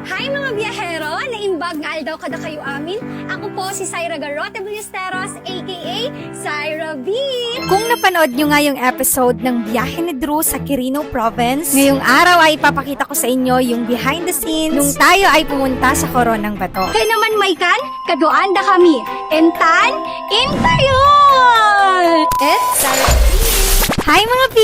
Hi mga biyahero! Naimbag nga daw kada kayo amin. Ako po si Syra Garrote Ballesteros aka Syra B. Kung napanood nyo nga yung episode ng Biyahe ni Drew sa Quirino Province, ngayong araw ay ipapakita ko sa inyo yung behind the scenes nung tayo ay pumunta sa Coronang Bato. Kaya naman maikan, kadoanda kami. Entan, intayon! It's Syra B. Hi mga B!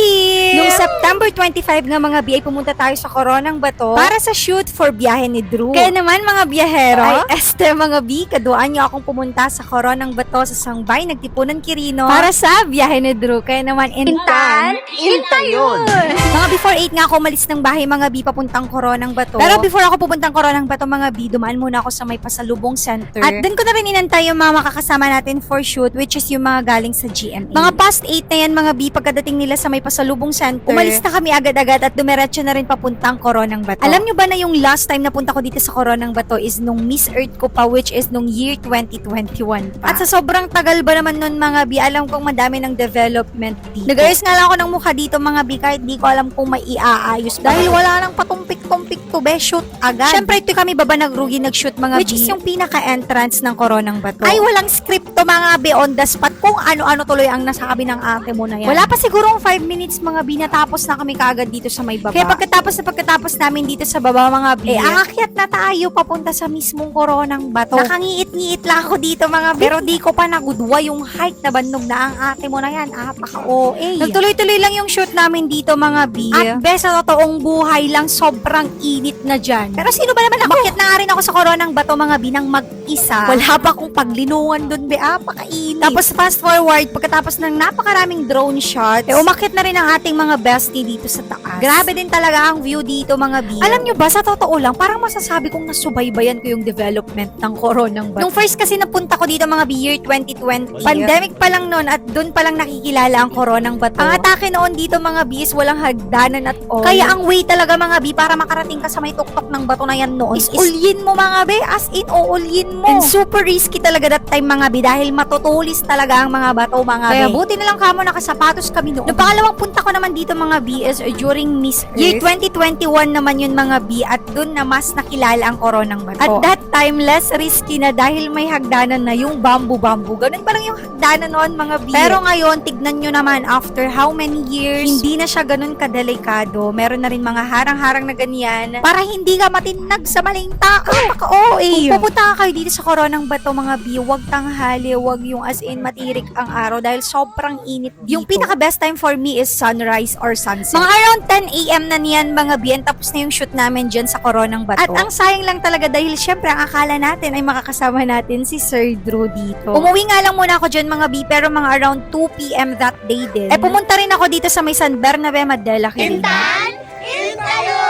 Noong September 25 nga mga B ay pumunta tayo sa Coronang Bato para sa shoot for Biyahe ni Drew. Kaya naman mga biyahero, ay mga B, kaduan nyo akong pumunta sa Coronang Bato sa Sangbay, Nagtipunan, Quirino para sa Biyahe ni Drew. Kaya naman Entan, intayon! Mga before 8 nga ako umalis ng bahay mga B papuntang Coronang Bato. Pero before ako pupuntang Coronang Bato mga B, dumaan muna ako sa may Pasalubong Center. At doon ko na rin inantay yung mga makakasama natin for shoot, which is yung mga galing sa GMA. Mga past 8 na yan mga B, pagkadating nila sa may Pasalubong Center, umalis na kami agad-agad at dumiretso na rin papuntang Coronang Bato. Alam nyo ba na yung last time na punta ko dito sa Coronang Bato is nung Miss Earth ko pa, which is nung year 2021 pa. At sa sobrang tagal ba naman nun mga B, alam kong madami ng development dito. Nag-ayos nga lang ako ng mukha dito mga B, kahit di ko alam kung may iaayos. Dahil wala nang patumpik-tumpik to be, shoot agad. Syempre ito kami baba nagrugi nag-shoot mga which B, is yung pinaka-entrance ng Coronang Bato. Ay walang script to mga B, on the spot kung ano-ano tuloy ang nasabi ng ate mo na yan. Wala pa sigurong 5 minutes mga B, natapos na kami kaagad dito sa may baba. Kaya pagkatapos namin dito sa baba mga B, aakyat na tayo papunta sa mismong Coronang Bato. Nakangiit-ngiit lang ako dito mga B, pero di ko pa nagudwa yung height na bandog na ang ate mo na yan. Paka-OA. Nagtuloy-tuloy lang yung shoot namin dito mga B. At best sa totoong buhay lang, sobrang init na dyan. Pero sino ba naman ako? Umakyat na nga rin ako sa Coronang Bato mga B nang mag-isa. Wala pa akong paglinungan dun be, paka-init. Tapos fast forward, pagkatapos ng napakaraming drone shots, umakyat na rin ang ating mga bestie dito sa taas. Grabe din talaga ang view dito mga B. Alam nyo ba, sa totoo lang, parang masasabi kong nasubaybayan ko yung development ng Coronang Bato. Nung first kasi napunta ko dito mga B, year 2020, pandemic pa lang noon at doon pa lang nakikilala ang Coronang Bato. Ang atake noon dito mga B is walang hagdanan at all. Kaya ang way talaga mga B para makarating ka sa may tuktok ng bato na yan noon is ulyin mo mga B, as in ulyin mo. And super risky talaga that time mga B dahil matutulis talaga ang mga bato mga B. Kaya buti na lang kamo nakasapatos kami noon. Noong pangalawang punta ko naman dito mga B is during Miss Earth. Year 2021 naman yun mga B at dun na mas nakilala ang Coronang Bato. At that time, less risky na dahil may hagdanan na yung bamboo-bamboo. Ganun pa lang yung hagdanan noon mga B. Pero ngayon, tignan nyo naman after how many years, hindi na siya ganun kadelikado. Meron na rin mga harang-harang na ganyan para hindi ka matinag sa maling tao. Kung pupunta ka kayo dito sa Coronang Bato mga B, wag tanghali, wag yung as in matirik ang araw dahil sobrang init dito. Yung pinaka-best time for me is sunrise or sunset. Mga around 10 a.m. na niyan mga B, tapos na yung shoot namin dyan sa Coronang Bato. At ang sayang lang talaga dahil syempre ang akala natin ay makakasama natin si Sir Drew dito. Umuwi nga lang muna ako dyan mga B, pero mga around 2 p.m. that day din. Pumunta rin ako dito sa may San Bernabe, Madela, Quirino. Entan, intayon!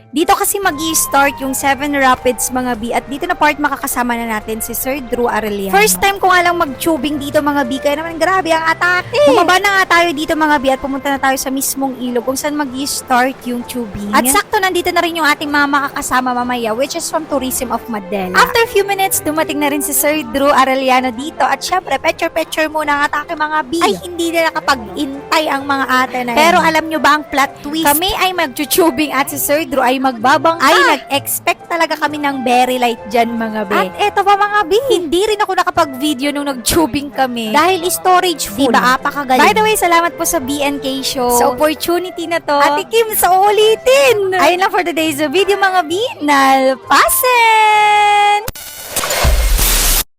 Dito kasi mag-i-start yung 7 Rapids mga B at dito na part makakasama na natin si Sir Drew Arellano. First time ko nga lang mag-tubing dito mga B, kaya naman grabe ang atake. Bumaba na nga tayo dito mga B at pumunta na tayo sa mismong ilog kung saan mag-i-start yung tubing. At sakto nandito na rin yung ating mga makakasama mamaya which is from Tourism of Madela. After a few minutes, dumating na rin si Sir Drew Arellano dito at syempre picture mga atake mga B. Ay hindi na nakapag-intay ang mga ate na yun. Pero alam nyo ba ang plot twist? Kami ay mag-tubing at si Sir Drew ay magbabang nag-expect talaga kami ng very light dyan mga B. At eto pa mga B, hindi rin ako nakapag-video nung nag-tubing kami dahil storage full. Diba apakagaling. By the way, salamat po sa BNK Show sa opportunity na to. Ate Kim, sa ulitin! Ayun lang for today's video mga B. Nalpasen!